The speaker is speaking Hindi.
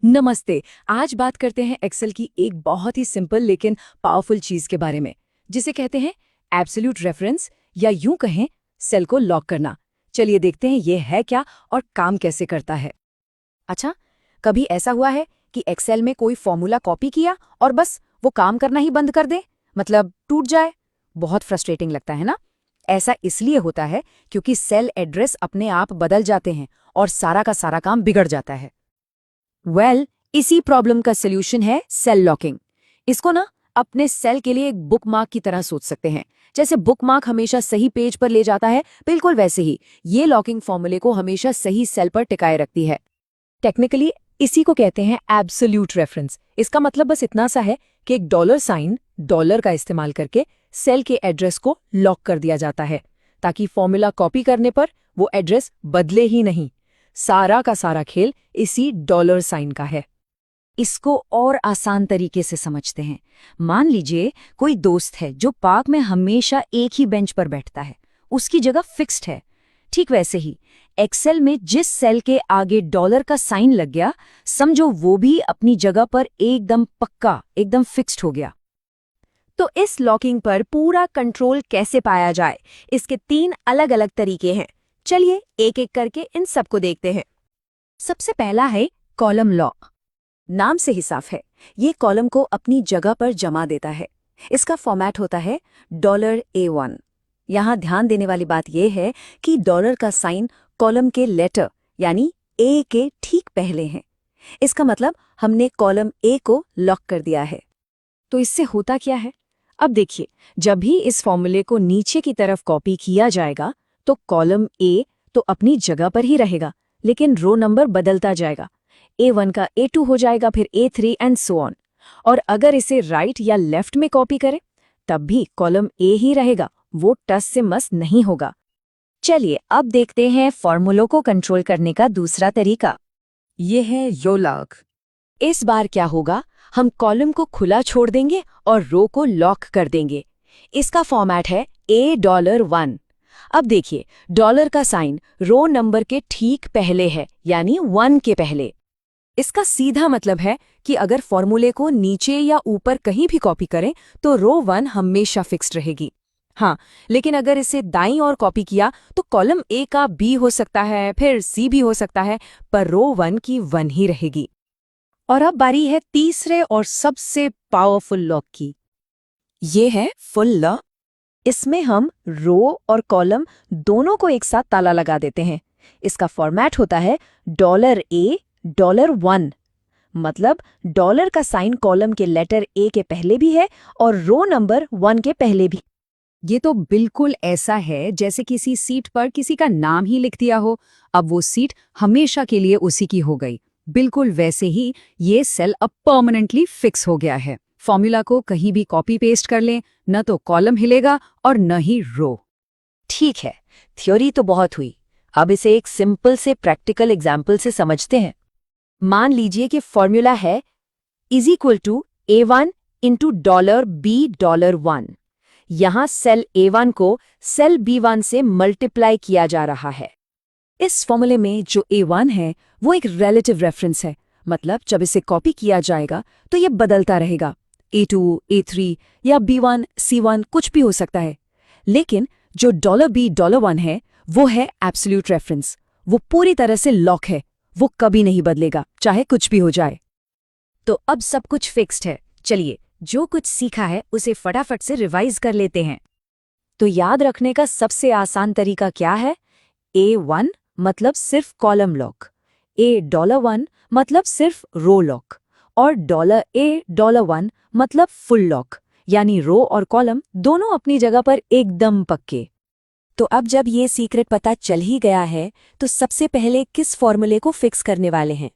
नमस्ते। आज बात करते हैं एक्सेल की एक बहुत ही सिंपल लेकिन पावरफुल चीज के बारे में, जिसे कहते हैं एब्सोल्यूट रेफरेंस, या यूं कहें सेल को लॉक करना। चलिए देखते हैं ये है क्या और काम कैसे करता है। अच्छा, कभी ऐसा हुआ है कि एक्सेल में कोई फॉर्मूला कॉपी किया और बस वो काम करना ही बंद कर दे, मतलब टूट जाए? बहुत फ्रस्ट्रेटिंग लगता है ना। ऐसा इसलिए होता है क्योंकि सेल एड्रेस अपने आप बदल जाते हैं और सारा का सारा काम बिगड़ जाता है। इसी प्रॉब्लम का सोल्यूशन है सेल लॉकिंग। इसको ना अपने सेल के लिए एक बुकमार्क की तरह सोच सकते हैं। जैसे बुकमार्क हमेशा सही पेज पर ले जाता है, बिल्कुल वैसे ही ये लॉकिंग फॉर्मूले को हमेशा सही सेल पर टिकाए रखती है। टेक्निकली इसी को कहते हैं एब्सोल्यूट रेफरेंस। इसका मतलब बस इतना सा है कि एक डॉलर साइन, डॉलर का इस्तेमाल करके सेल के एड्रेस को लॉक कर दिया जाता है, ताकि फॉर्मूला कॉपी करने पर वो एड्रेस बदले ही नहीं। सारा का सारा खेल इसी डॉलर साइन का है। इसको और आसान तरीके से समझते हैं। मान लीजिए कोई दोस्त है जो पार्क में हमेशा एक ही बेंच पर बैठता है, उसकी जगह फिक्स्ड है। ठीक वैसे ही एक्सेल में जिस सेल के आगे डॉलर का साइन लग गया, समझो वो भी अपनी जगह पर एकदम पक्का, एकदम फिक्स्ड हो गया। तो इस लॉकिंग पर पूरा कंट्रोल कैसे पाया जाए, इसके 3 अलग अलग तरीके हैं। चलिए एक एक करके इन सबको देखते हैं। सबसे पहला है कॉलम लॉक। नाम से ही साफ है, ये कॉलम को अपनी जगह पर जमा देता है। इसका फॉर्मेट होता है $A1। यहाँ ध्यान देने वाली बात यह है कि डॉलर का साइन कॉलम के लेटर यानी ए के ठीक पहले है। इसका मतलब हमने कॉलम ए को लॉक कर दिया है। तो इससे होता क्या है, अब देखिए, जब भी इस फॉर्मूले को नीचे की तरफ कॉपी किया जाएगा तो कॉलम ए तो अपनी जगह पर ही रहेगा, लेकिन रो नंबर बदलता जाएगा। A1 का A2 हो जाएगा, फिर A3 एंड सो ऑन। और अगर इसे राइट या लेफ्ट में कॉपी करें तब भी कॉलम ए ही रहेगा, वो टस से मस नहीं होगा। चलिए अब देखते हैं फॉर्मूलों को कंट्रोल करने का दूसरा तरीका। ये है रो लॉक। इस बार क्या होगा, हम कॉलम को खुला छोड़ देंगे और रो को लॉक कर देंगे। इसका फॉर्मेट है $1। अब देखिए, डॉलर का साइन रो नंबर के ठीक पहले है, यानी 1 के पहले। इसका सीधा मतलब है कि अगर फॉर्मूले को नीचे या ऊपर कहीं भी कॉपी करें तो रो 1 हमेशा फिक्स्ड रहेगी। हाँ, लेकिन अगर इसे दाईं ओर कॉपी किया तो कॉलम ए का बी हो सकता है, फिर सी भी हो सकता है, पर रो 1 की 1 ही रहेगी। और अब बारी है तीसरे और सबसे पावरफुल लॉक की। ये है फुल लॉक। इसमें हम रो और कॉलम दोनों को एक साथ ताला लगा देते हैं। इसका फॉर्मेट होता है $A1। मतलब डॉलर का साइन कॉलम के लेटर ए के पहले भी है और रो नंबर 1 के पहले भी। ये तो बिल्कुल ऐसा है जैसे किसी सीट पर किसी का नाम ही लिख दिया हो, अब वो सीट हमेशा के लिए उसी की हो गई। बिल्कुल वैसे ही ये सेल अब परमानेंटली फिक्स हो गया है। फॉर्मूला को कहीं भी कॉपी पेस्ट कर लें, न तो कॉलम हिलेगा और न ही रो। ठीक है, थ्योरी तो बहुत हुई, अब इसे एक सिंपल से प्रैक्टिकल एग्जाम्पल से समझते हैं। मान लीजिए कि फॉर्मूला है A1 इंटू $B1। यहां सेल A1 को सेल B1 से मल्टीप्लाई किया जा रहा है। इस फॉर्मूले में जो A1 है वो एक रिलेटिव रेफरेंस है, मतलब जब इसे कॉपी किया जाएगा तो ये बदलता रहेगा। A2, A3 या B1, C1 कुछ भी हो सकता है। लेकिन जो $B1 है वो है एब्सोल्यूट रेफरेंस। वो पूरी तरह से लॉक है, वो कभी नहीं बदलेगा, चाहे कुछ भी हो जाए। तो अब सब कुछ फिक्स्ड है। चलिए जो कुछ सीखा है उसे फटाफट से रिवाइज कर लेते हैं। तो याद रखने का सबसे आसान तरीका क्या है? A1 मतलब सिर्फ कॉलम लॉक, $1 मतलब सिर्फ रो लॉक, और $A1 मतलब फुल लॉक, यानी रो और कॉलम दोनों अपनी जगह पर एकदम पक्के। तो अब जब ये सीक्रेट पता चल ही गया है तो सबसे पहले किस फॉर्मूले को फिक्स करने वाले हैं?